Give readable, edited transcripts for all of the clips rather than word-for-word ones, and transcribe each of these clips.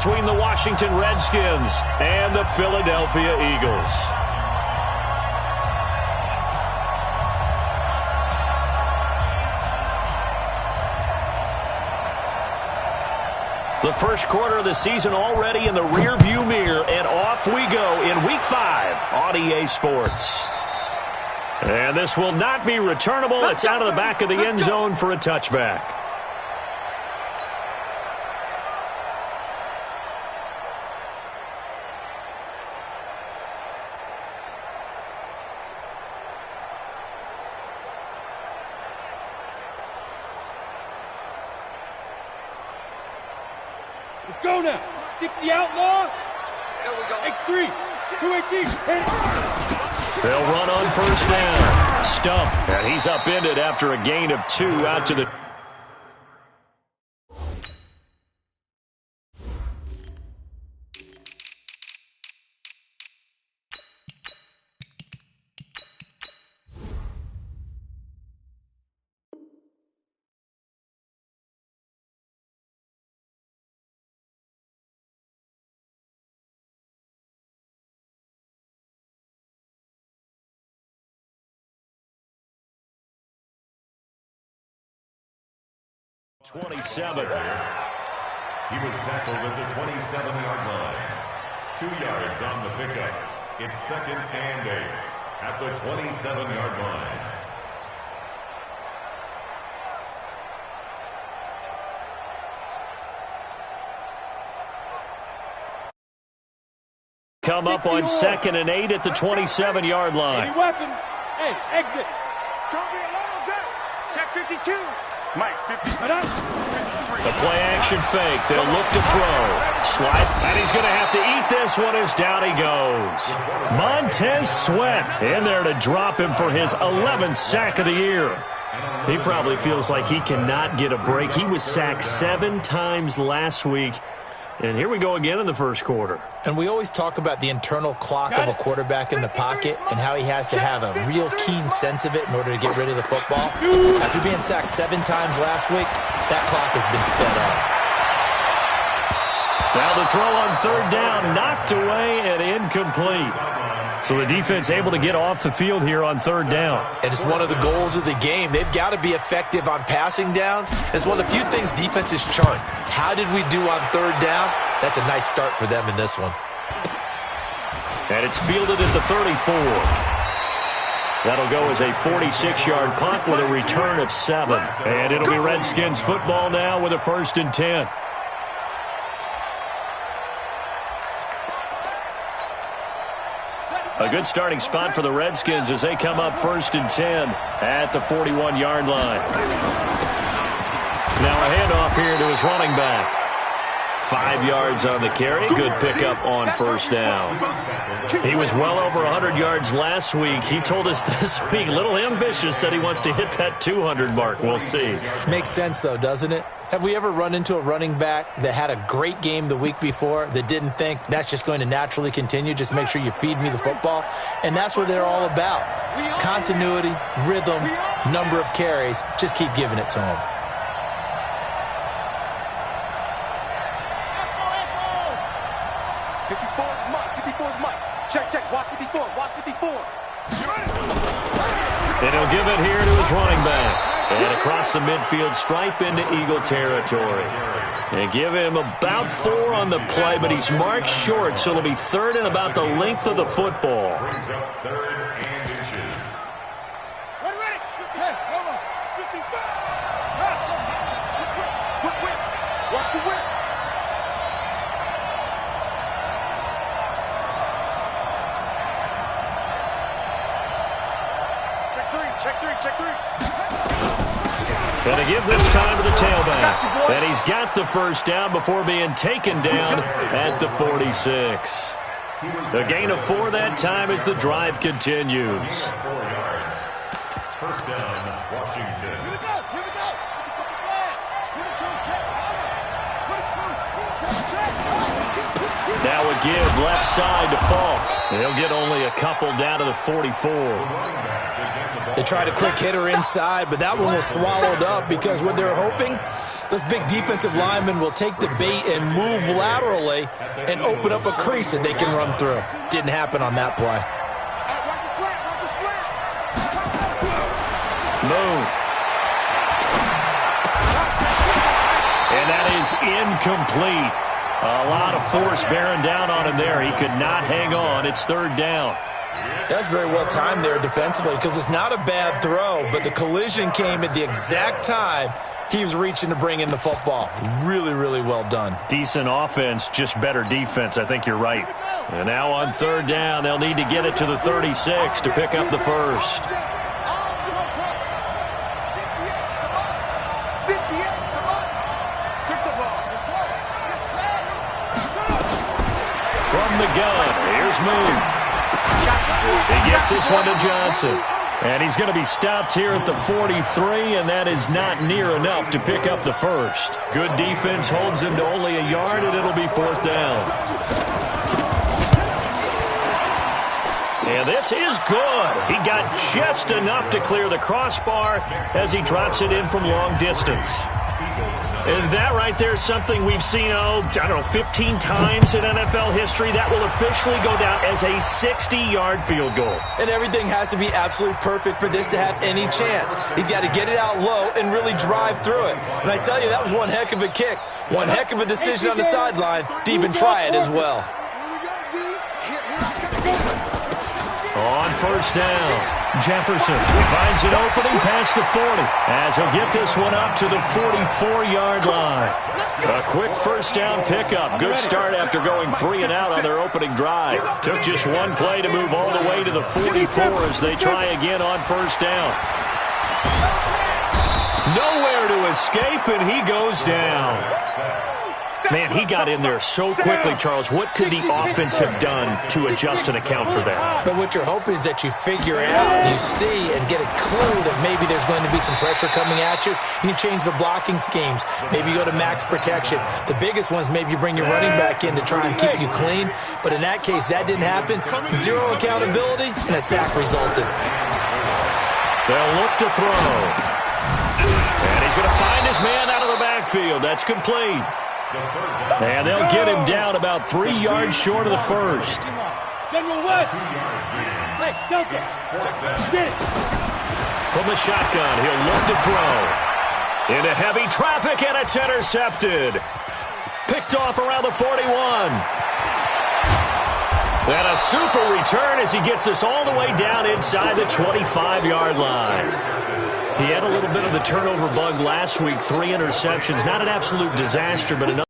between the Washington Redskins and the Philadelphia Eagles. The first quarter of the season already in the rearview mirror, and off we go in Week 5 on EA Sports. And this will not be returnable. It's out of the back of the end zone for a touchback. Let's go now. 60 outlaw. X3. 218. They'll run on first down. Stump. And he's upended after a gain of 2 out to the... He was tackled at the 27-yard line. 2 yards on the pickup. It's 2nd and 8 at the 27-yard line. Come up on 2nd and 8 at the 27-yard line. Any weapons? Hey, exit. It's going to be a long day. Check 52. Mike, 53. The play-action fake. They'll look to throw. Slide. And he's going to have to eat this one as down he goes. Montez Sweat in there to drop him for his 11th sack of the year. He probably feels like he cannot get a break. He was sacked 7 times last week. And here we go again in the first quarter. And we always talk about the internal clock of a quarterback in the pocket and how he has to have a real keen sense of it in order to get rid of the football. After being sacked 7 times last week, that clock has been sped up. Now the throw on 3rd down, knocked away and incomplete. So the defense able to get off the field here on 3rd down. And it's one of the goals of the game. They've got to be effective on passing downs. It's one of the few things defenses chart. How did we do on 3rd down? That's a nice start for them in this one. And it's fielded at the 34. That'll go as a 46-yard punt with a return of 7. And it'll be Redskins football now with a 1st and 10. A good starting spot for the Redskins as they come up 1st and 10 at the 41-yard line. Now a handoff here to his running back. 5 yards on the carry. Good pickup on 1st down. He was well over 100 yards last week. He told us this week, a little ambitious, said he wants to hit that 200 mark. We'll see. Makes sense, though, doesn't it? Have we ever run into a running back that had a great game the week before that didn't think that's just going to naturally continue? Just make sure you feed me the football. And that's what they're all about. Continuity, rhythm, number of carries. Just keep giving it to them. And he'll give it here to his running back. And across the midfield stripe into Eagle territory. And give him about 4 on the play, but he's marked short, so it'll be 3rd and about the length of the football. Brings up 3rd and inches. Ready. Okay, hold on. 55. Quick. Watch the whip. Check three. Going to give this time to the tailback. And he's got the 1st down before being taken down at the 46. The gain of 4 that time as the drive continues. 4 yards. 1st down, Washington. Here we go. Now a give left side to Falk. He'll get only a couple down to the 44. They tried a quick hitter inside, but that one was swallowed up because what they're hoping Those big defensive linemen will take the bait and move laterally and open up a crease that they can run through. Didn't happen on that play. Moon. And that is incomplete. A lot of force bearing down on him there. He could not hang on. It's third down. That's very well timed there defensively because it's not a bad throw, but the collision came at the exact time he was reaching to bring in the football. Really, really well done. Decent offense, just better defense. I think you're right. And now on third down, they'll need to get it to the 36 to pick up the first. From the gun, here's Moon. He gets this one to Johnson. And he's going to be stopped here at the 43, and that is not near enough to pick up the first. Good defense holds him to only a yard, and it'll be fourth down. And this is good. He got just enough to clear the crossbar as he drops it in from long distance. And that right there is something we've seen, 15 times in NFL history. That will officially go down as a 60-yard field goal. And everything has to be absolutely perfect for this to have any chance. He's got to get it out low and really drive through it. And I tell you, that was one heck of a kick. One heck of a decision on the sideline to even try it as well. On first down, Jefferson finds an opening past the 40 as he'll get this one up to the 44-yard line. A quick first down pickup. Good start after going 3 and out on their opening drive. Took just one play to move all the way to the 44 as they try again on first down. Nowhere to escape, and he goes down. Man, he got in there so quickly, Charles. What could the offense have done to adjust and account for that? But what you're hoping is that you figure out, you see, and get a clue that maybe there's going to be some pressure coming at you. You change the blocking schemes. Maybe you go to max protection. The biggest one is maybe you bring your running back in to try and keep you clean. But in that case, that didn't happen. Zero accountability, and a sack resulted. They'll look to throw. And he's going to find his man out of the backfield. That's complete. And they'll get him down about 3 yards short of the first. General West. Hey, Delta. Get it. From the shotgun, he'll look to throw. Into heavy traffic, and it's intercepted. Picked off around the 41. And a super return as he gets us all the way down inside the 25-yard line. He had a little bit of the turnover bug last week, 3 interceptions. Not an absolute disaster, but enough.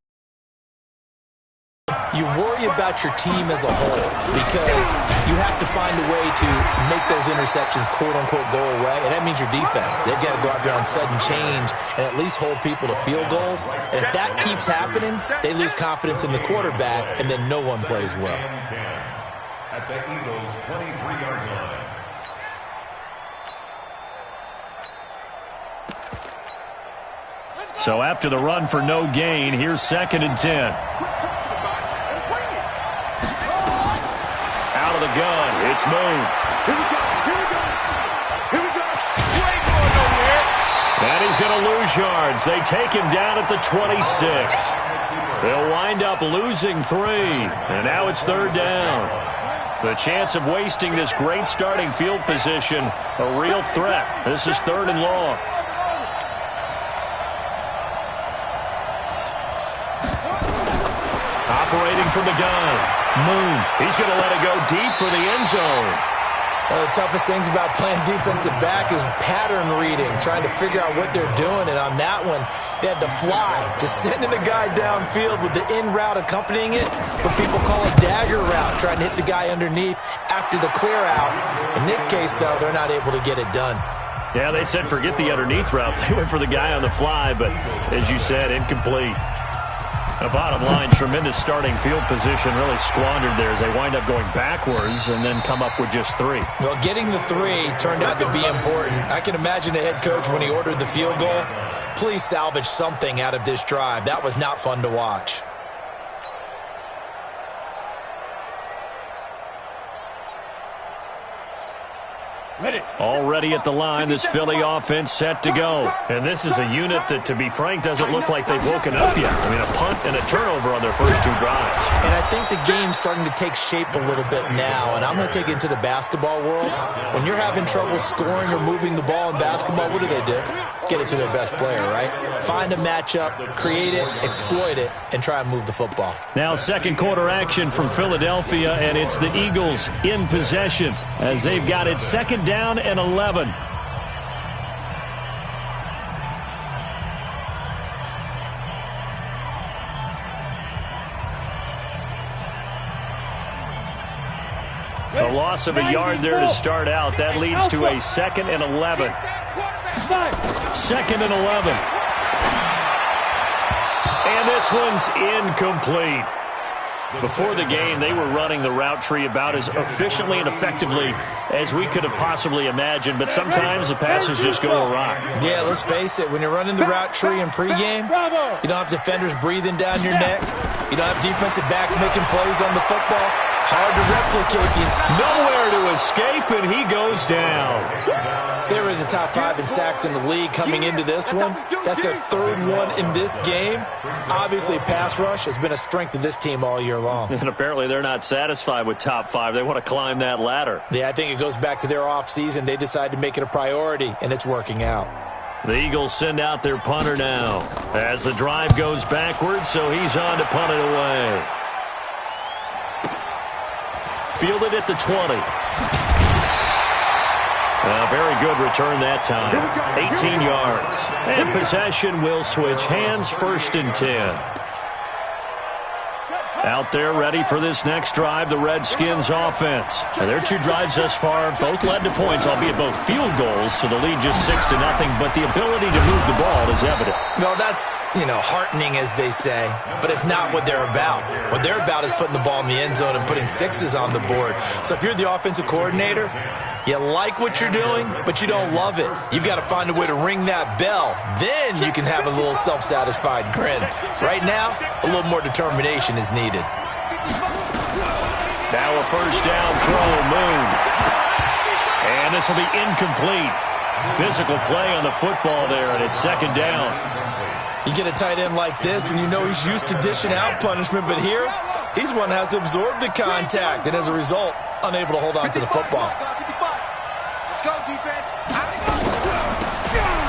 You worry about your team as a whole because you have to find a way to make those interceptions, quote-unquote, go away, and that means your defense. They've got to go out there on sudden change and at least hold people to field goals. And if that keeps happening, they lose confidence in the quarterback, and then no one plays well. At the Eagles' 23-yard line. So after the run for no gain, here's 2nd and 10. Out of the gun, it's Moon. And he's going to lose yards. They take him down at the 26. They'll wind up losing 3. And now it's third down. The chance of wasting this great starting field position, a real threat. This is 3rd and long. Operating from the gun, Moon. He's going to let it go deep for the end zone. One of the toughest things about playing defensive back is pattern reading, trying to figure out what they're doing. And on that one, they had to fly, just sending a guy downfield with the in route accompanying it, what people call a dagger route, trying to hit the guy underneath after the clear out. In this case, though, they're not able to get it done. Yeah, they said forget the underneath route. They went for the guy on the fly, but as you said, incomplete. The bottom line, tremendous starting field position, really squandered there as they wind up going backwards and then come up with just 3. Well, getting the 3 turned out to be important. I can imagine the head coach when he ordered the field goal. Please salvage something out of this drive. That was not fun to watch. Already at the line, this Philly offense set to go. And this is a unit that, to be frank, doesn't look like they've woken up yet. I mean, a punt and a turnover on their first two drives. And I think the game's starting to take shape a little bit now. And I'm going to take it into the basketball world. When you're having trouble scoring or moving the ball in basketball, what do? Get it to their best player, right? Find a matchup, create it, exploit it, and try and move the football. Now second quarter action from Philadelphia, and it's the Eagles in possession as they've got it second down and 11. A loss of a yard there to start out. That leads to a second and 11. Second and 11. And this one's incomplete. Before the game, they were running the route tree about as efficiently and effectively as we could have possibly imagined, but sometimes the passes just go awry. Yeah, let's face it, when you're running the route tree in pregame, you don't have defenders breathing down your neck. You don't have defensive backs making plays on the football. Hard to replicate. Nowhere to escape, and he goes down. They were in the top 5 in sacks in the league coming into this one. That's their third one in this game. Obviously, pass rush has been a strength of this team all year long. And apparently they're not satisfied with top 5. They want to climb that ladder. Yeah, I think it goes back to their offseason. They decided to make it a priority, and it's working out. The Eagles send out their punter now as the drive goes backwards, so he's on to punt it away. Fielded at the 20. A very good return that time. 18 yards. And possession will switch hands, first and 10. Out there ready for this next drive, the Redskins offense. And their two drives thus far both led to points, albeit both field goals, so the lead just 6-0, but the ability to move the ball is evident. Well, that's, heartening, as they say, but it's not what they're about. What they're about is putting the ball in the end zone and putting sixes on the board. So if you're the offensive coordinator, you like what you're doing, but you don't love it. You've got to find a way to ring that bell. Then you can have a little self-satisfied grin. Right now, a little more determination is needed. Now a first down throw, Moon. And this will be incomplete. Physical play on the football there, and it's second down. You get a tight end like this, and you know he's used to dishing out punishment, but here, he's one that has to absorb the contact, and as a result, unable to hold on to the football. Let's go, defense.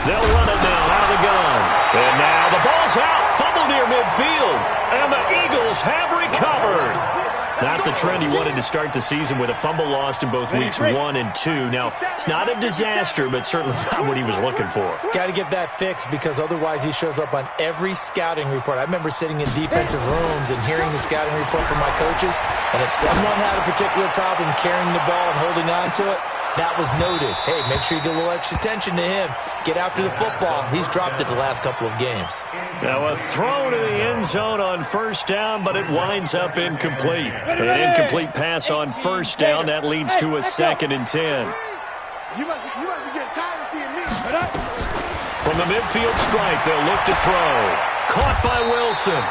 They'll run it now out of the gun. And now the ball's out. Fumble near midfield. And the Eagles have recovered. Not the trend he wanted to start the season with, a fumble lost in both weeks 1 and 2. Now, it's not a disaster, but certainly not what he was looking for. Got to get that fixed because otherwise he shows up on every scouting report. I remember sitting in defensive rooms and hearing the scouting report from my coaches, and if someone had a particular problem carrying the ball and holding on to it, that was noted. Hey, make sure you get a little extra attention to him. Get after the football. He's dropped it the last couple of games. Now a throw to the end zone on first down, but it winds up incomplete. An incomplete pass on first down. That leads to a second and 10. You must be getting tired of seeing me. From the midfield stripe, they'll look to throw. Caught by Wilson.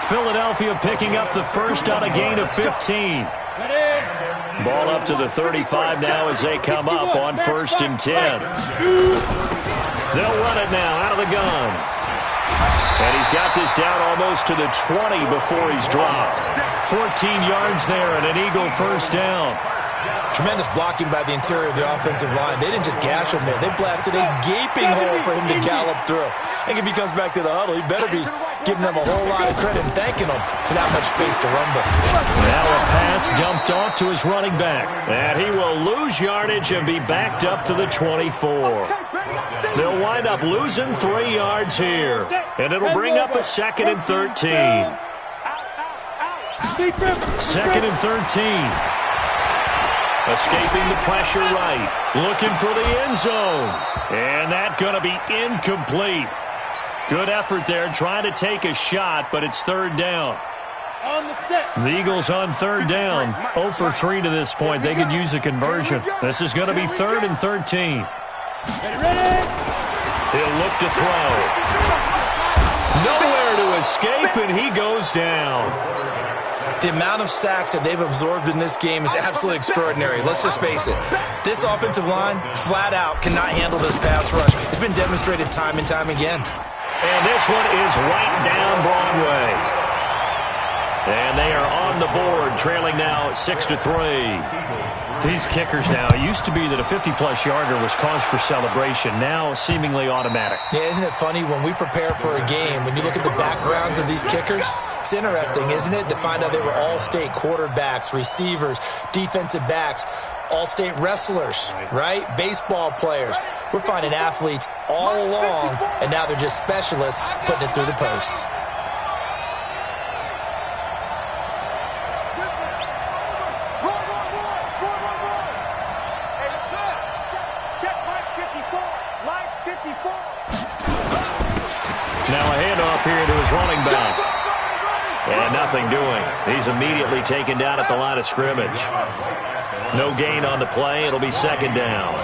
Philadelphia picking up the first on a gain of 15. Ball up to the 35 now as they come up on first and 10. They'll run it now out of the gun. And he's got this down almost to the 20 before he's dropped. 14 yards there and an Eagle first down. Tremendous blocking by the interior of the offensive line. They didn't just gash him there. They blasted a gaping hole for him to gallop through. I think if he comes back to the huddle, he better be giving them a whole lot of credit and thanking them for that much space to rumble. Now a pass dumped off to his running back. And he will lose yardage and be backed up to the 24. They'll wind up losing 3 yards here. And it'll bring up a second and 13. Second and 13. Escaping the pressure right. Looking for the end zone. And that's going to be incomplete. Good effort there trying to take a shot, but it's third down. The Eagles on third down. 0 for 3 to this point. They could use a conversion. This is going to be third and 13. He'll look to throw. Nowhere to escape, and he goes down. The amount of sacks that they've absorbed in this game is absolutely extraordinary. Let's just face it. This offensive line, flat out, cannot handle this pass rush. It's been demonstrated time and time again. And this one is right down Broadway. And they are on the board, trailing now 6-3. These kickers now, it used to be that a 50-plus yarder was cause for celebration. Now seemingly automatic. Yeah, isn't it funny when we prepare for a game, when you look at the backgrounds of these kickers, it's interesting, isn't it, to find out they were all-state quarterbacks, receivers, defensive backs, all-state wrestlers, right? Baseball players. We're finding athletes all along, and now they're just specialists putting it through the posts. Now a handoff here to his running back. And nothing doing. He's immediately taken down at the line of scrimmage. No gain on the play. It'll be second down.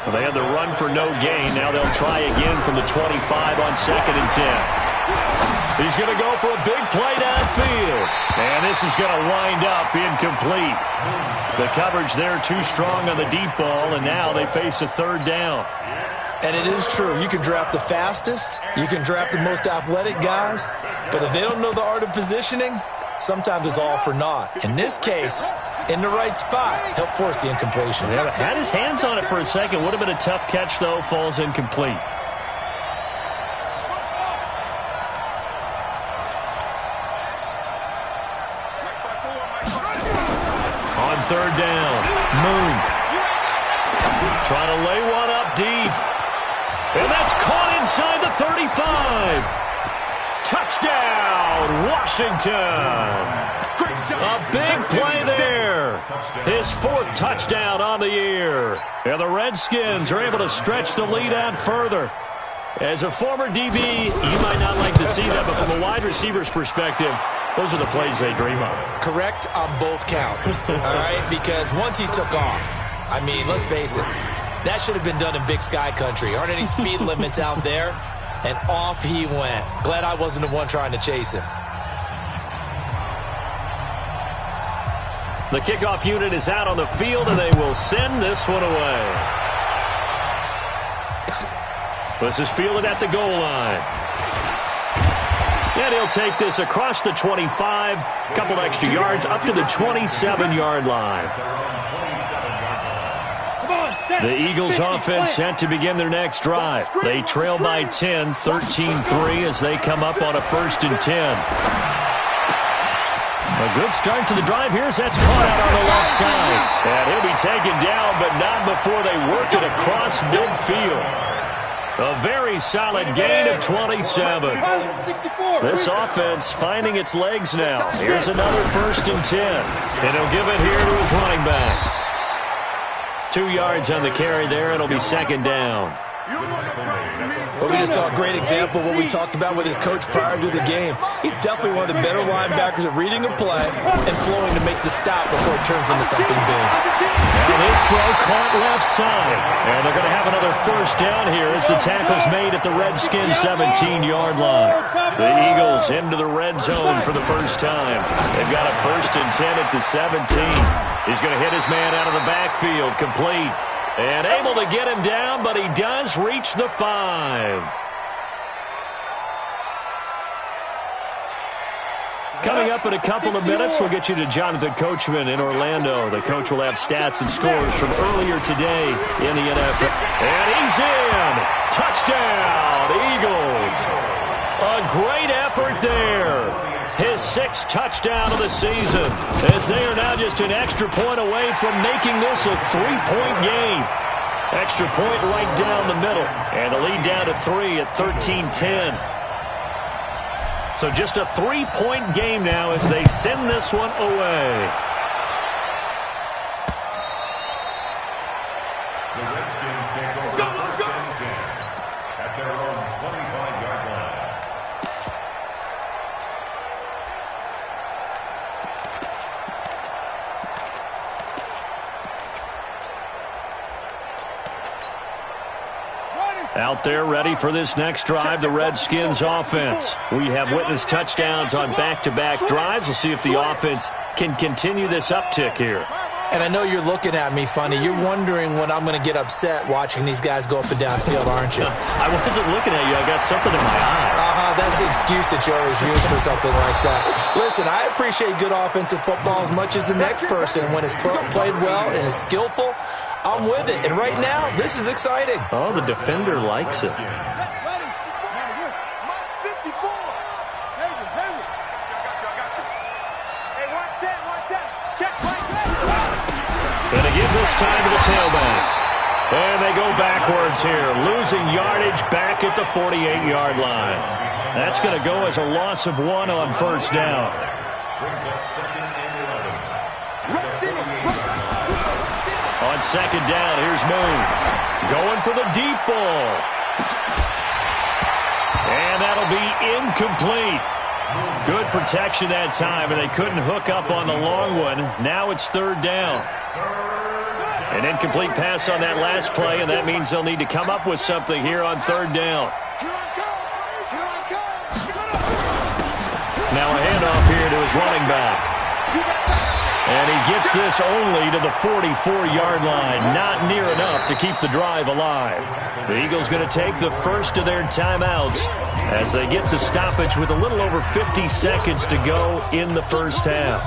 Well, they had the run for no gain. Now they'll try again from the 25 on 2nd and 10. He's going to go for a big play downfield. And this is going to wind up incomplete. The coverage there too strong on the deep ball, and now they face a third down. And it is true. You can draft the fastest. You can draft the most athletic guys. But if they don't know the art of positioning, sometimes it's all for naught. In this case, in the right spot, help force the incompletion. Yeah, had his hands on it for a second. Would have been a tough catch, though. Falls incomplete. On third down, Moon trying to lay one up deep. And that's caught inside the 35. Touchdown, Washington. A big play there. His 4th touchdown on the year. And the Redskins are able to stretch the lead out further. As a former DB, you might not like to see that, but from a wide receiver's perspective, those are the plays they dream of. Correct on both counts, all right? Because once he took off, I mean, let's face it, that should have been done in Big Sky country. Aren't any speed limits out there? And off he went. Glad I wasn't the one trying to chase him. The kickoff unit is out on the field, and they will send this one away. This is fielded at the goal line. And he'll take this across the 25, a couple extra yards, up to the 27-yard line. The Eagles offense set to begin their next drive. They trail by 10, 13-3 as they come up on a 1st and 10. A good start to the drive. Here's that's caught out on the left side. And he'll be taken down, but not before they work it across midfield. A very solid gain of 27. This offense finding its legs now. Here's another 1st and 10. And he'll give it here to his running back. 2 yards on the carry there. It'll be second down. Well, we just saw a great example of what we talked about with his coach prior to the game. He's definitely one of the better linebackers at reading a play and flowing to make the stop before it turns into something big. And this throw caught left side. And they're going to have another 1st down here as the tackle's made at the Redskins' 17-yard line. The Eagles into the red zone for the first time. They've got a 1st and 10 at the 17. He's going to hit his man out of the backfield, complete. And able to get him down, but he does reach the 5. Coming up in a couple of minutes, we'll get you to Jonathan Coachman in Orlando. The coach will have stats and scores from earlier today in the NFL. And he's in. Touchdown, Eagles. A great effort there. His 6th touchdown of the season, as they are now just an extra point away from making this a 3-point game. Extra point right down the middle, and the lead down to 3 at 13-10. So just a 3-point game now as they send this one away. The Redskins take over 1st and 10 at their own 25-yard line. Ready. Out there ready for this next drive, the Redskins offense. We have witnessed touchdowns on back-to-back drives. We'll see if the offense can continue this uptick here. And I know you're looking at me funny. You're wondering when I'm going to get upset watching these guys go up and down field, aren't you? I wasn't looking at you. I got something in my eye. That's the excuse that you always use for something like that. Listen, I appreciate good offensive football as much as the next person. When it's played well and is skillful, I'm with it. And right now, this is exciting. Oh, the defender likes it. And again this time to the tailback. And they go backwards here, losing yardage back at the 48-yard line. That's going to go as a loss of 1 on first down. On second down, here's Moon. Going for the deep ball. And that'll be incomplete. Good protection that time, and they couldn't hook up on the long one. Now it's third down. An incomplete pass on that last play, and that means they'll need to come up with something here on third down. Now a handoff here to his running back. And he gets this only to the 44-yard line. Not near enough to keep the drive alive. The Eagles going to take the first of their timeouts as they get the stoppage with a little over 50 seconds to go in the first half.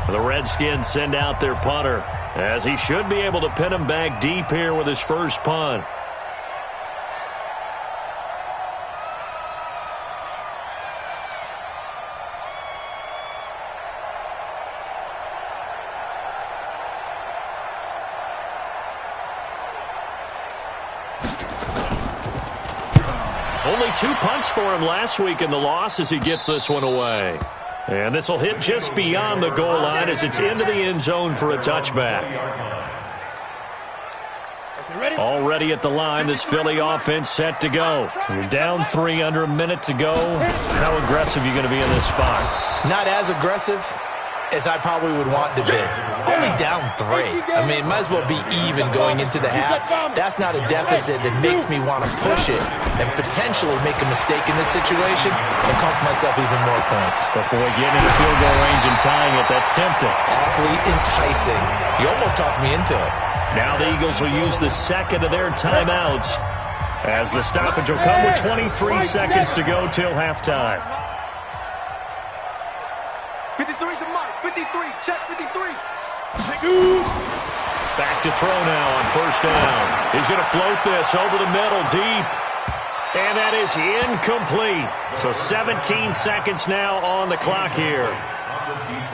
The Redskins send out their punter, as he should be able to pin him back deep here with his first punt. Only 2 punts for him last week in the loss as he gets this one away. And this will hit just beyond the goal line as it's into the end zone for a touchback. Already at the line, this Philly offense set to go. You're down 3, under a minute to go. How aggressive are you going to be in this spot? Not as aggressive as I probably would want to be. Only down 3. I mean, it might as well be even going into the half. That's not a deficit that makes me want to push it and potentially make a mistake in this situation and cost myself even more points. But boy, getting in the field goal range and tying it, that's tempting. Awfully enticing. You almost talked me into it. Now the Eagles will use the second of their timeouts as the stoppage will come with 23 seconds to go till halftime. 53 to Mike. 53. Check 53. Back to throw now on first down. He's going to float this over the middle deep. And that is incomplete. So 17 seconds now on the clock here.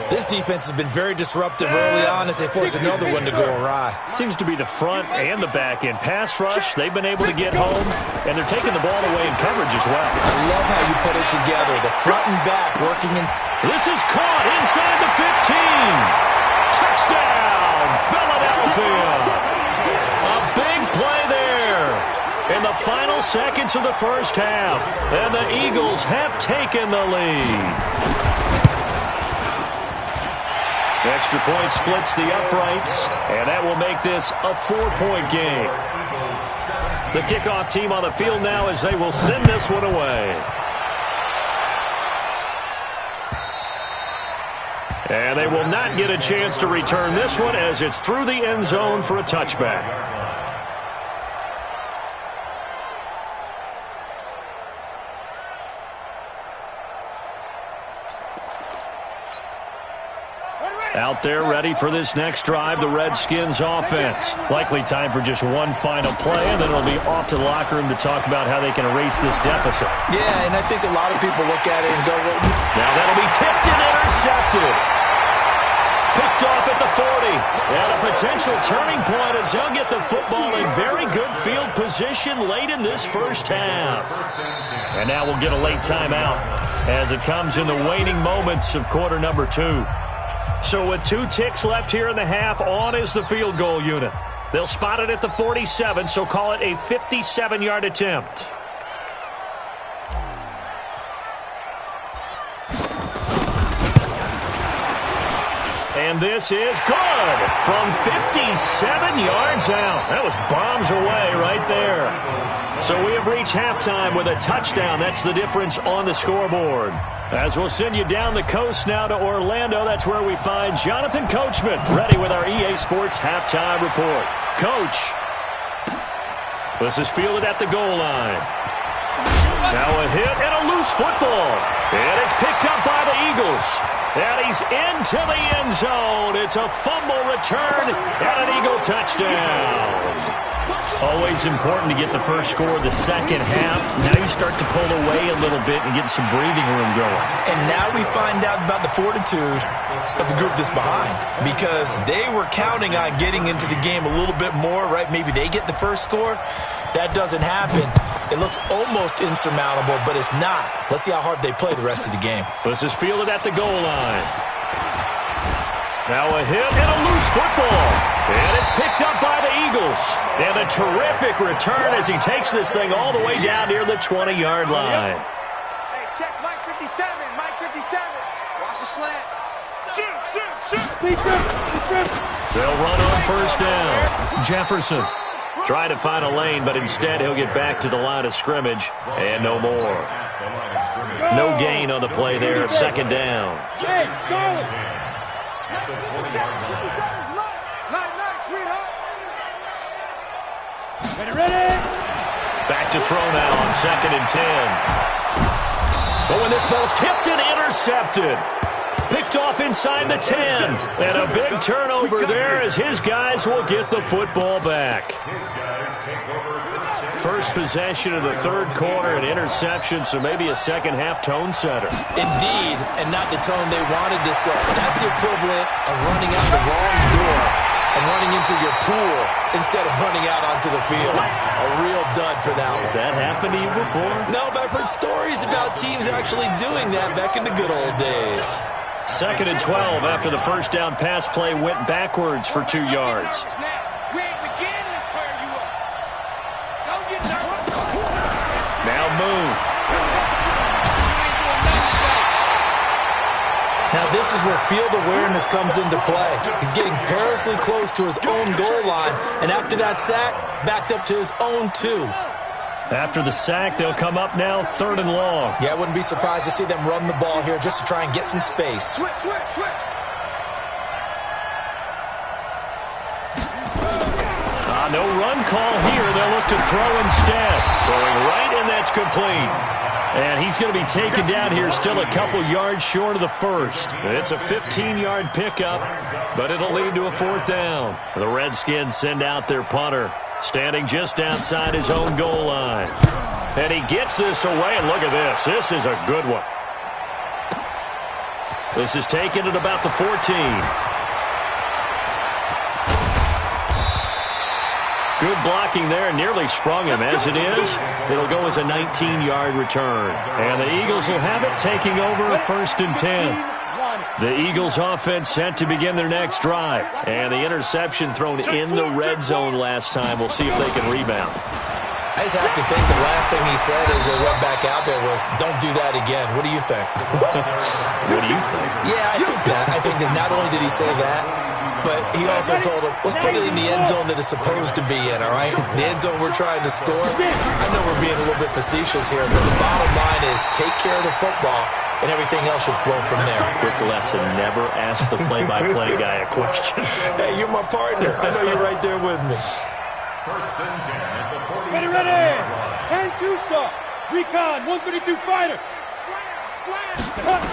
This defense has been very disruptive early on as they force another one to go awry. Seems to be the front and the back end. Pass rush, they've been able to get home, and they're taking the ball away in coverage as well. I love how you put it together. The front and back working in. This is caught inside the 15. Touchdown, Philadelphia. A big play there in the final seconds of the first half. And the Eagles have taken the lead. Extra point splits the uprights, and that will make this a 4-point game. The kickoff team on the field now as they will send this one away. And they will not get a chance to return this one as it's through the end zone for a touchback. Out there ready for this next drive, the Redskins offense. Likely time for just one final play, and then it'll be off to the locker room to talk about how they can erase this deficit. Yeah, and I think a lot of people look at it and go, well, now that'll be tipped and intercepted. Picked off at the 40. And a potential turning point as he'll get the football in very good field position late in this first half. And now we'll get a late timeout as it comes in the waning moments of quarter number 2. So with 2 ticks left here in the half, on is the field goal unit. They'll spot it at the 47, so call it a 57-yard attempt. And this is good from 57 yards out. That was bombs away right there. So we have reached halftime with a touchdown. That's the difference on the scoreboard. As we'll send you down the coast now to Orlando, that's where we find Jonathan Coachman, ready with our EA Sports halftime report. Coach, this is fielded at the goal line. Now a hit and a loose football. It is picked up by the Eagles. And he's into the end zone. It's a fumble return and an Eagle touchdown. Always important to get the first score of the second half. Now you start to pull away a little bit and get some breathing room going. And now we find out about the fortitude of the group that's behind, because they were counting on getting into the game a little bit more, right? Maybe they get the first score. That doesn't happen. It looks almost insurmountable, but it's not. Let's see how hard they play the rest of the game. This is fielded at the goal line. Now a hit and a loose football. And it's picked up by the Eagles. And a terrific return as he takes this thing all the way down near the 20-yard line. Hey, check Mike 57. Mike 57. Watch the slant. Shoot. They'll run on first down. Jefferson trying to find a lane, but instead he'll get back to the line of scrimmage and no more. No gain on the play there. Second down. Hey, Charlie. 57's Mike. Night, sweetheart. Ready. Back to throw now on 2nd and 10. But when this ball's tipped and intercepted. Picked off inside the 10. And a big turnover there as his guys will get the football back. First possession of the third quarter, an interception, so maybe a second half tone setter. Indeed, and not the tone they wanted to set. That's the equivalent of running out the wrong door and running into your pool instead of running out onto the field. A real dud for that one. Has that happened to you before? No, but I've heard stories about teams actually doing that back in the good old days. 2nd and 12 after the first down pass play went backwards for 2 yards. Now move. Now this is where field awareness comes into play. He's getting perilously close to his own goal line, and after that sack, backed up to his own 2. After the sack, they'll come up now 3rd and long. Yeah, I wouldn't be surprised to see them run the ball here just to try and get some space. Switch. No run call here. They'll look to throw instead. Throwing right, and that's complete. And he's going to be taken down here still a couple yards short of the first. It's a 15-yard pickup, but it'll lead to a 4th down. The Redskins send out their punter, standing just outside his own goal line. And he gets this away, and look at this. This is a good one. This is taken at about the 14. Good blocking there, nearly sprung him. As it is, it'll go as a 19-yard return. And the Eagles will have it, taking over 1st and 10. The Eagles offense set to begin their next drive. And the interception thrown in the red zone last time. We'll see if they can rebound. I just have to think the last thing he said as they went back out there was, don't do that again. What do you think? What do you think? Yeah, I think that. I think that not only did he say that, but he also told him, let's put it in the end zone that it's supposed to be in, all right? The end zone we're trying to score. I know we're being a little bit facetious here, but the bottom line is take care of the football, and everything else should flow from there. Quick lesson, never ask the play-by-play guy a question. Hey, you're my partner. I know you're right there with me. 1st and 10 at the 47. Ready. 10-2 stop. Recon, 132 fighter. Slam.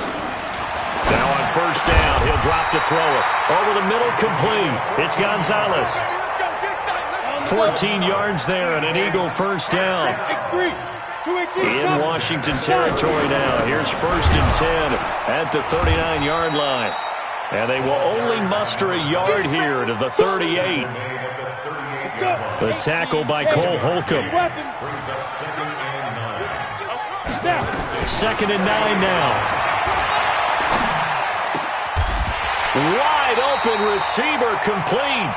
Now on first down, he'll drop to throw it. Over the middle, complete. It's Gonzalez. 14 yards there and an Eagle first down. In Washington territory now. Here's 1st and 10 at the 39-yard line. And they will only muster a yard here to the 38. The tackle by Cole Holcomb. 2nd and 9 now. Wide open receiver, complete.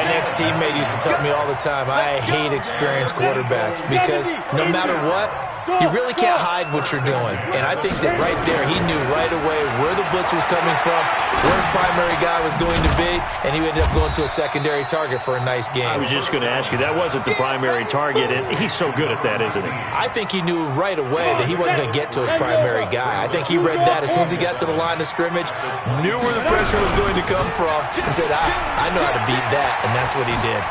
An ex-teammate used to tell me all the time, I hate experienced quarterbacks because no matter what, You really can't hide what you're doing. And I think that right there, he knew right away where the blitz was coming from, where his primary guy was going to be, and he ended up going to a secondary target for a nice game. I was just going to ask you, that wasn't the primary target, and he's so good at that, isn't he? I think he knew right away that he wasn't going to get to his primary guy. I think he read that as soon as he got to the line of scrimmage, knew where the pressure was going to come from, and said, I know how to beat that, and that's what he did.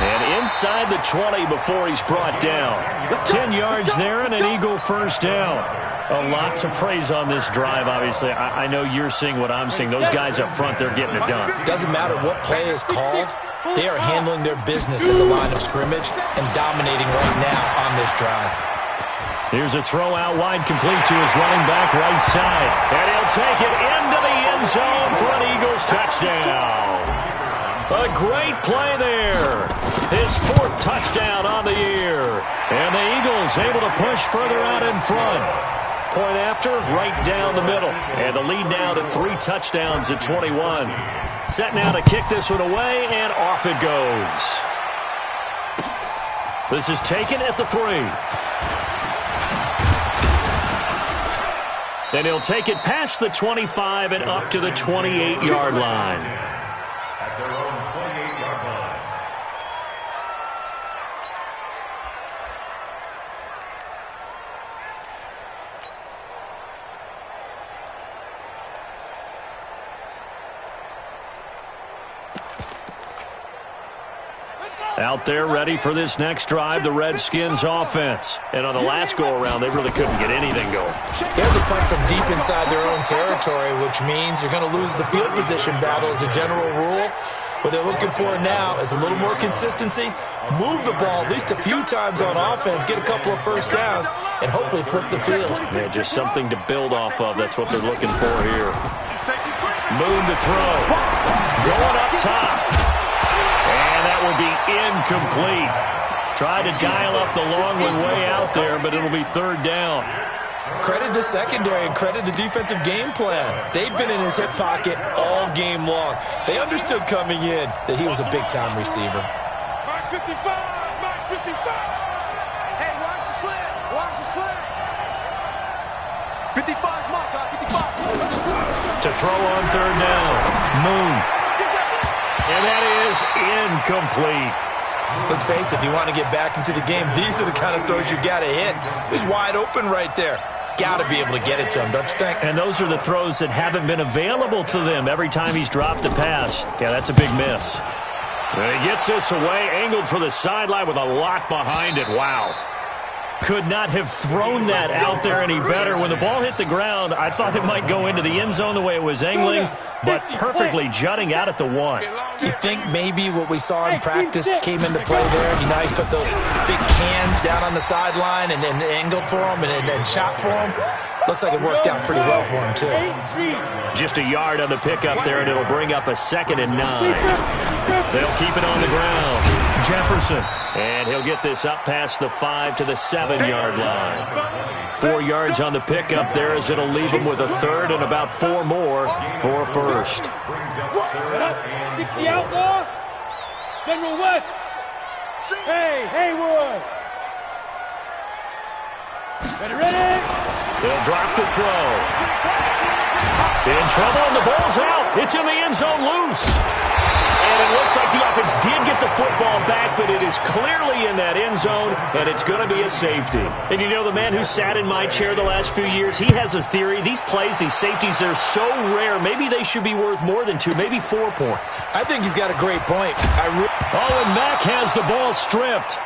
And inside the 20 before he's brought down. 10 yards there and an Eagle first down. A lot to praise on this drive, obviously. I know you're seeing what I'm seeing. Those guys up front, they're getting it done. Doesn't matter what play is called. They are handling their business at the line of scrimmage and dominating right now on this drive. Here's a throw out wide, complete to his running back right side. And he'll take it into the end zone for an Eagles touchdown. A great play there. His 4th touchdown on the year. And the Eagles able to push further out in front. Point after, right down the middle. And the lead now to 3 touchdowns at 21. Set now to kick this one away, and off it goes. This is taken at the 3. Then he'll take it past the 25 and up to the 28-yard line. At their own 28-yard line. Out there ready for this next drive, the Redskins offense. And on the last go-around, they really couldn't get anything going. They have to punt from deep inside their own territory, which means you're going to lose the field position battle as a general rule. What they're looking for now is a little more consistency, move the ball at least a few times on offense, get a couple of first downs, and hopefully flip the field. Yeah, just something to build off of. That's what they're looking for here. Moon to throw. Going up top. And that will be incomplete. Tried to dial up the long one way out there, but it'll be 3rd down. Credit the secondary and credit the defensive game plan. They've been in his hip pocket all game long. They understood coming in that he was a big-time receiver. Mark 55! Mark 55! Hey, watch the slant! Watch the slant! 55 mark, 55. To throw on 3rd down. Moon. And that is incomplete. Let's face it, if you want to get back into the game, these are the kind of throws you got to hit. He's wide open right there. Got to be able to get it to him, don't you think? And those are the throws that haven't been available to them every time he's dropped a pass. Yeah, that's a big miss. And he gets this away, angled for the sideline with a lot behind it. Wow. Could not have thrown that out there any better. When the ball hit the ground, I thought it might go into the end zone the way it was angling, but perfectly jutting out at the 1. You think maybe what we saw in practice came into play there? You know, he put those big cans down on the sideline and then angled for him and shot for him. Looks like it worked out pretty well for him, too. Just a yard on the pickup there, and it'll bring up a 2nd and 9. They'll keep it on the ground. Jefferson. And he'll get this up past the 5 to the 7-yard line. 4 yards on the pickup there as it'll leave him with a 3rd and about 4 more for a 1st. 60 outlaw. General West. Hey, Haywood. Ready? They'll drop the throw. In trouble, and the ball's out. It's in the end zone loose. And it looks like the offense did get the football back, but it is clearly in that end zone, and it's going to be a safety. And you know, the man who sat in my chair the last few years, he has a theory. These plays, these safeties, they're so rare. Maybe they should be worth more than 2, maybe 4 points. I think he's got a great point. And Mack has the ball stripped.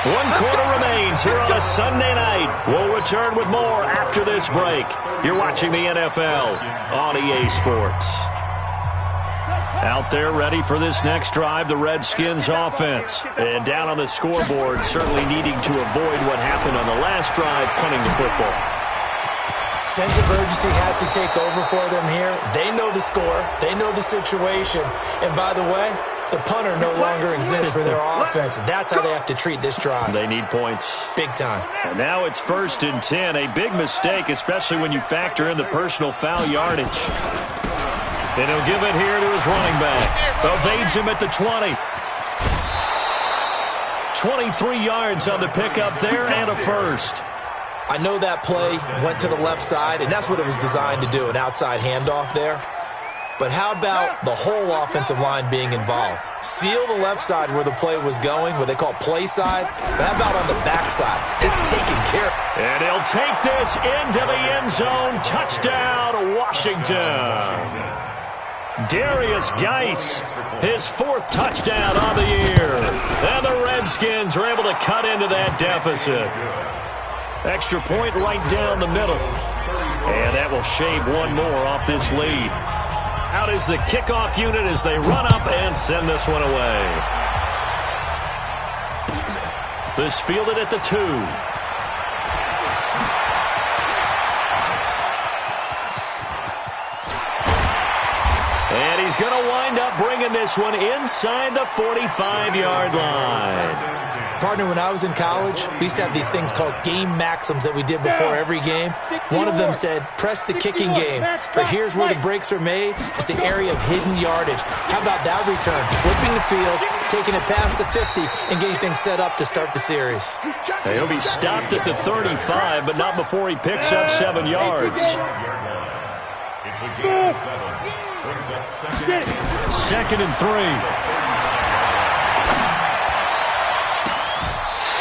1 quarter remains here on a Sunday night. We'll return with more after this break. You're watching the NFL on EA Sports. Out there ready for this next drive, the Redskins offense. And down on the scoreboard, certainly needing to avoid what happened on the last drive, punting the football. Sense of urgency has to take over for them here. They know the score. They know the situation. And by the way, the punter no longer exists for their offense. That's how they have to treat this drive. They need points. Big time. And now it's 1st and 10. A big mistake, especially when you factor in the personal foul yardage. And he'll give it here to his running back. Evades him at the 20. 23 yards on the pickup there and a first. I know that play went to the left side, and that's what it was designed to do, an outside handoff there. But how about the whole offensive line being involved? Seal the left side where the play was going, what they call play side. But how about on the back side? Just taking care. And he'll take this into the end zone. Touchdown, Washington. Darius Geis, his 4th touchdown on the year. And the Redskins are able to cut into that deficit. Extra point right down the middle. And that will shave one more off this lead. Out is the kickoff unit as they run up and send this one away. This fielded at the 2. And he's going to wind up bringing this one inside the 45-yard line. Partner, when I was in college, we used to have these things called game maxims that we did before every game. One of them said, press the kicking game, for here's where the breaks are made. It's the area of hidden yardage. How about that return? Flipping the field, taking it past the 50, and getting things set up to start the series. He'll be stopped at the 35, but not before he picks up 7 yards. It's a gain of 7. Brings up second and 3.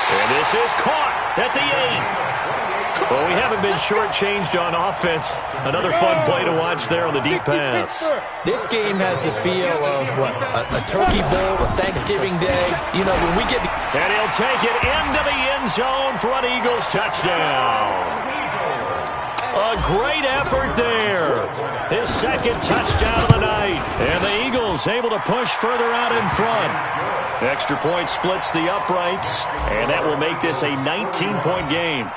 And this is caught at the 8. Well, we haven't been shortchanged on offense. Another fun play to watch there on the deep pass. This game has the feel of, what, a turkey bowl, a Thanksgiving day. You know, when we get... And he'll take it into the end zone for an Eagles touchdown. A great effort there. His 2nd touchdown of the night. And the Eagles able to push further out in front. Extra point splits the uprights, and that will make this a 19-point game.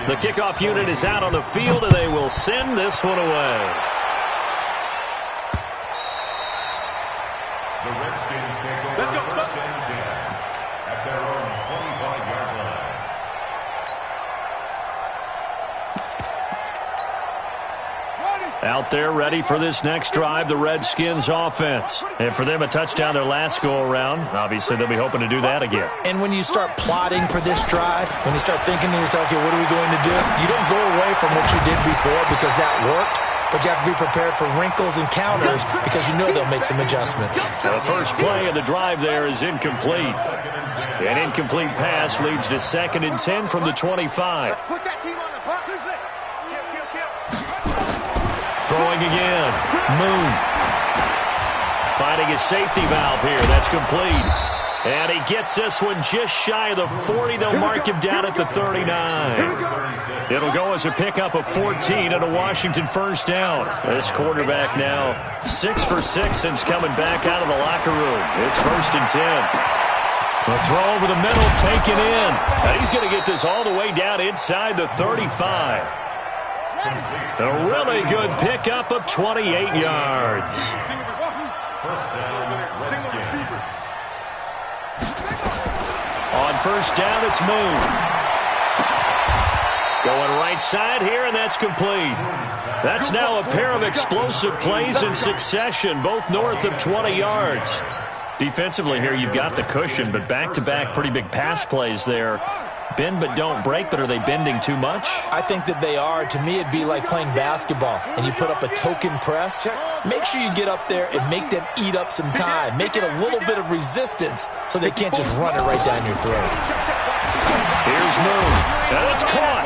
The kickoff unit is out on the field, and they will send this one away. The Redskins take over first and 10 at their own 25-yard line. Out there ready for this next drive, the Redskins offense. And for them, a touchdown their last go-around. Obviously, they'll be hoping to do that again. And when you start plotting for this drive, when you start thinking to yourself, okay, what are we going to do? You don't go away from what you did before because that worked, but you have to be prepared for wrinkles and counters because you know they'll make some adjustments. The first play of the drive there is incomplete. An incomplete pass leads to 2nd and 10 from the 25. Put that team on the bus. Throwing again. Moon. Finding a safety valve here. That's complete. And he gets this one just shy of the 40. They'll mark him down at the 39. It'll go as a pickup of 14 and a Washington first down. This quarterback now 6 for 6 since coming back out of the locker room. It's 1st and 10. A throw over the middle, taken in. And he's going to get this all the way down inside the 35. A really good pickup of 28 yards. First down, Redskins. On first down, it's Moon. Going right side here, and that's complete. That's now a pair of explosive plays in succession, both north of 20 yards. Defensively here, you've got the cushion, but back-to-back pretty big pass plays there. Bend but don't break, but are they bending too much? I think that they are. To me, it'd be like playing basketball, and you put up a token press. Make sure you get up there and make them eat up some time. Make it a little bit of resistance so they can't just run it right down your throat. Here's Moon. And it's caught.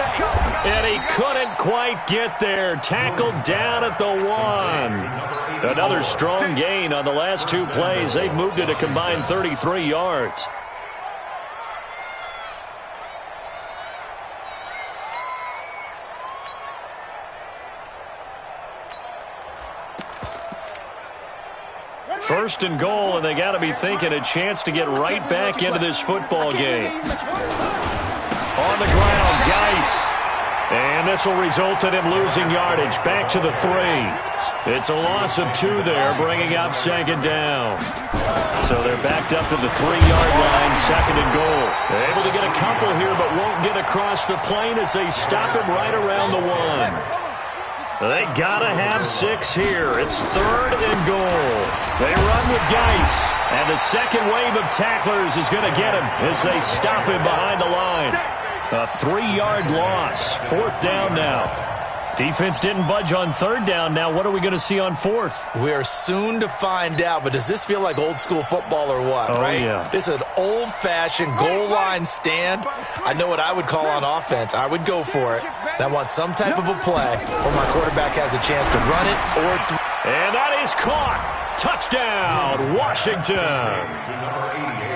And he couldn't quite get there. Tackled down at the 1. Another strong gain on the last 2 plays. They've moved it a combined 33 yards. First and goal, and they got to be thinking a chance to get right back into this football game. On the ground, Geis. And this will result in him losing yardage. Back to the 3. It's a loss of 2 there, bringing up 2nd down. So they're backed up to the 3-yard line, 2nd and goal. They're able to get a couple here, but won't get across the plane as they stop him right around the 1. They gotta have 6 here. It's 3rd and goal. They run with Geis. And the second wave of tacklers is going to get him as they stop him behind the line. A 3-yard loss. 4th down now. Defense didn't budge on 3rd down. Now what are we going to see on 4th? We're soon to find out, but does this feel like old school football or what, right? Yeah. This is an old-fashioned goal line stand. I know what I would call on offense. I would go for it. And I want some type of a play where my quarterback has a chance to run it or and that is caught. Touchdown, Washington.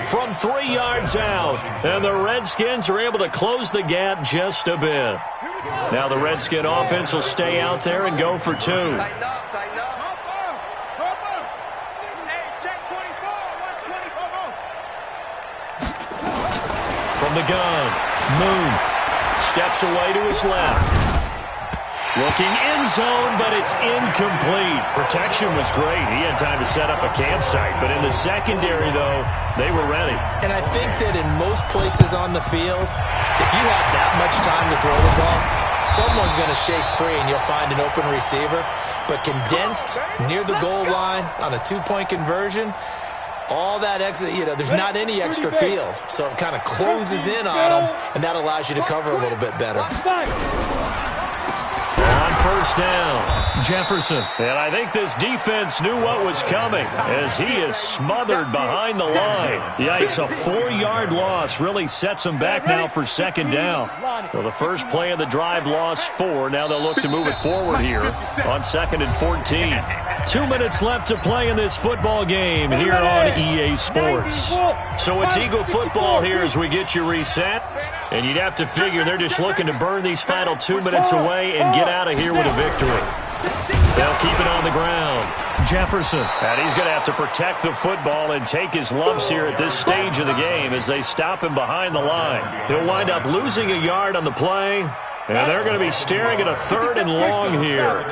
From 3 yards out, and the Redskins are able to close the gap just a bit. Now the Redskin offense will stay out there and go for 2. Tighten up, tighten up. Hey, check 24. Watch 24. From the gun, Moon steps away to his left. Looking end zone, but it's incomplete. Protection was great. He had time to set up a campsite. But in the secondary, though, they were ready. And I think that in most places on the field, if you have that much time to throw the ball, someone's going to shake free and you'll find an open receiver. But condensed near the goal line on a 2-point conversion, all that extra, there's not any extra field. So it kind of closes in on them, and that allows you to cover a little bit better. On 1st down, Jefferson. And I think this defense knew what was coming as he is smothered behind the line. Yikes, a 4-yard loss really sets him back now for 2nd down. So the first play of the drive lost 4. Now they'll look to move it forward here on 2nd and 14. 2 minutes left to play in this football game here on EA Sports. So it's Eagle football here as we get you reset. And you'd have to figure they're just looking to burn these final 2 minutes away and get out of here with a victory. They'll keep it on the ground. Jefferson. And he's going to have to protect the football and take his lumps here at this stage of the game as they stop him behind the line. He'll wind up losing a yard on the play, and they're going to be staring at a 3rd and long here.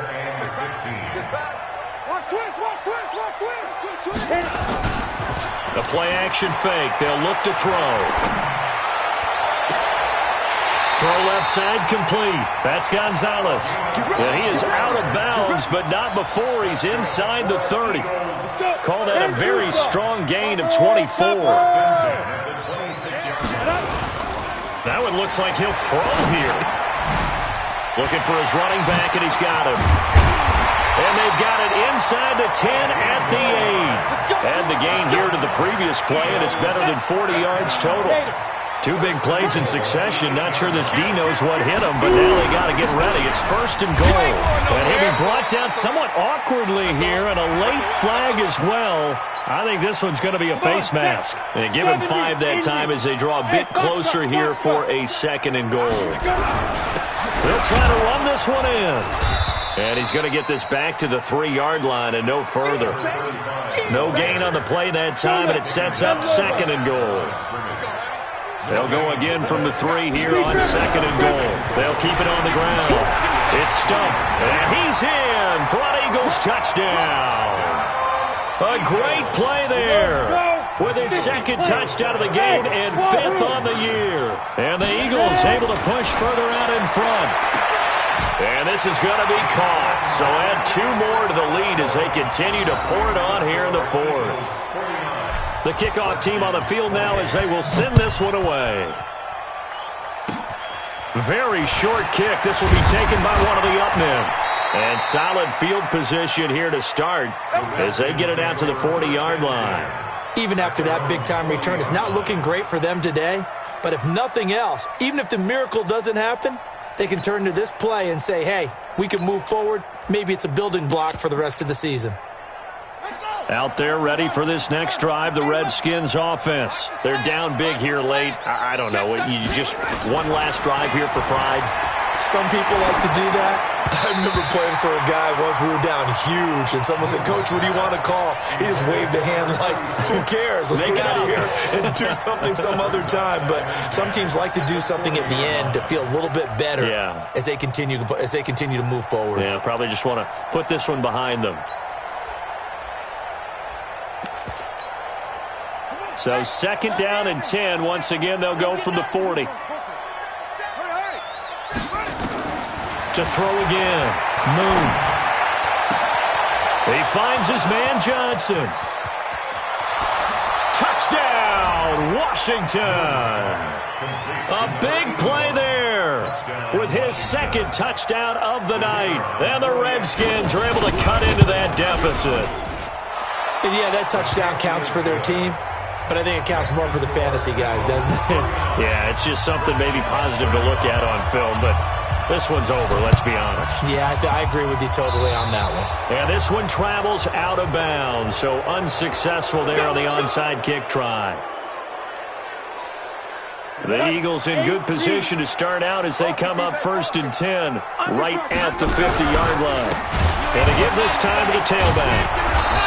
The play action fake. They'll look to throw. Throw left side complete. That's Gonzalez. And he is out of bounds, but not before he's inside the 30. Call that a very strong gain of 24. Now it looks like he'll throw here. Looking for his running back, and he's got him. And they've got it inside the 10 at the 8. Add the gain here to the previous play, and it's better than 40 yards total. 2 big plays in succession. Not sure this D knows what hit him, but now they got to get ready. It's 1st and goal. And he'll be brought down somewhat awkwardly here, and a late flag as well. I think this one's going to be a face mask. And give him 5 that time as they draw a bit closer here for a 2nd and goal. They'll try to run this one in. And he's going to get this back to the 3-yard line and no further. No gain on the play that time, and it sets up 2nd and goal. They'll go again from the 3 here on 2nd and goal. They'll keep it on the ground. It's stumped, and he's in for an Eagles touchdown. A great play there with his 2nd touchdown of the game and 5th on the year. And the Eagles able to push further out in front. And this is going to be caught. So add 2 more to the lead as they continue to pour it on here in the 4th. The kickoff team on the field now as they will send this one away. Very short kick. This will be taken by one of the up men. And solid field position here to start as they get it out to the 40-yard line. Even after that big-time return, it's not looking great for them today. But if nothing else, even if the miracle doesn't happen, they can turn to this play and say, hey, we can move forward. Maybe it's a building block for the rest of the season. Out there ready for this next drive, the Redskins offense. They're down big here late. I don't know. You just one last drive here for pride. Some people like to do that. I remember playing for a guy once. We were down huge, and someone said, Coach, what do you want to call? He just waved a hand like, who cares? Let's get out of here and do something some other time. But some teams like to do something at the end to feel a little bit better as they continue to move forward. Yeah, probably just want to put this one behind them. So 2nd down and 10. Once again, they'll go from the 40. to throw again. Moon. He finds his man Johnson. Touchdown, Washington. A big play there with his second touchdown of the night. And the Redskins are able to cut into that deficit. And yeah, that touchdown counts for their team, but I think it counts more for the fantasy guys, doesn't it? Yeah, it's just something maybe positive to look at on film, but this one's over, let's be honest. Yeah, I agree with you totally on that one. And this one travels out of bounds, so unsuccessful there on the onside kick try. The Eagles in good position to start out as they come up 1st and 10 right at the 50-yard line. And to give this time to the tailback.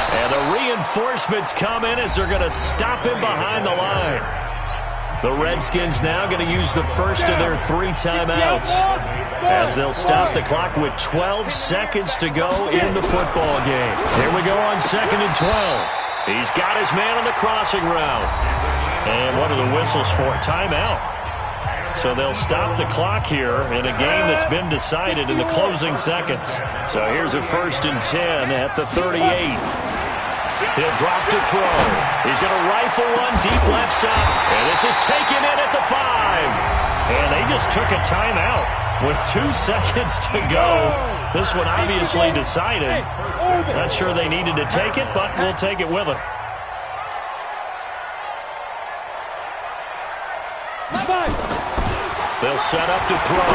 And the reinforcements come in as they're going to stop him behind the line. The Redskins now going to use the first of their 3 timeouts as they'll stop the clock with 12 seconds to go in the football game. Here we go on 2nd and 12. He's got his man on the crossing route. And what are the whistles for? Timeout. So they'll stop the clock here in a game that's been decided in the closing seconds. So here's a 1st and 10 at the 38. He'll drop to throw. He's going to rifle one deep left side. And this is taken in at the 5. And they just took a timeout with 2 seconds to go. This one obviously decided. Not sure they needed to take it, but we'll take it with them. They'll set up to throw.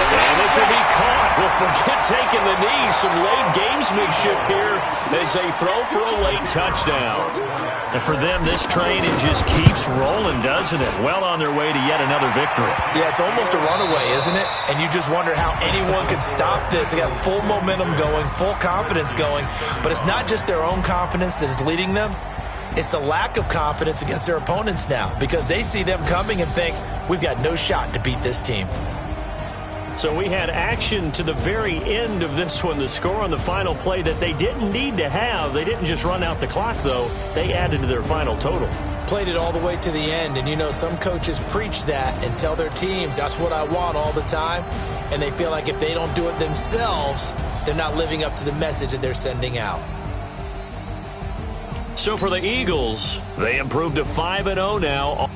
And this will be caught. Well, forget taking the knee. Some late gamesmanship here as they throw for a late touchdown. And for them, this train, it just keeps rolling, doesn't it? Well on their way to yet another victory. Yeah, it's almost a runaway, isn't it? And you just wonder how anyone can stop this. They got full momentum going, full confidence going. But it's not just their own confidence that is leading them. It's the lack of confidence against their opponents now because they see them coming and think, we've got no shot to beat this team. So we had action to the very end of this one, the score on the final play that they didn't need to have. They didn't just run out the clock, though. They added to their final total. Played it all the way to the end, and you know some coaches preach that and tell their teams, that's what I want all the time, and they feel like if they don't do it themselves, they're not living up to the message that they're sending out. So for the Eagles, they improved to 5-0 now.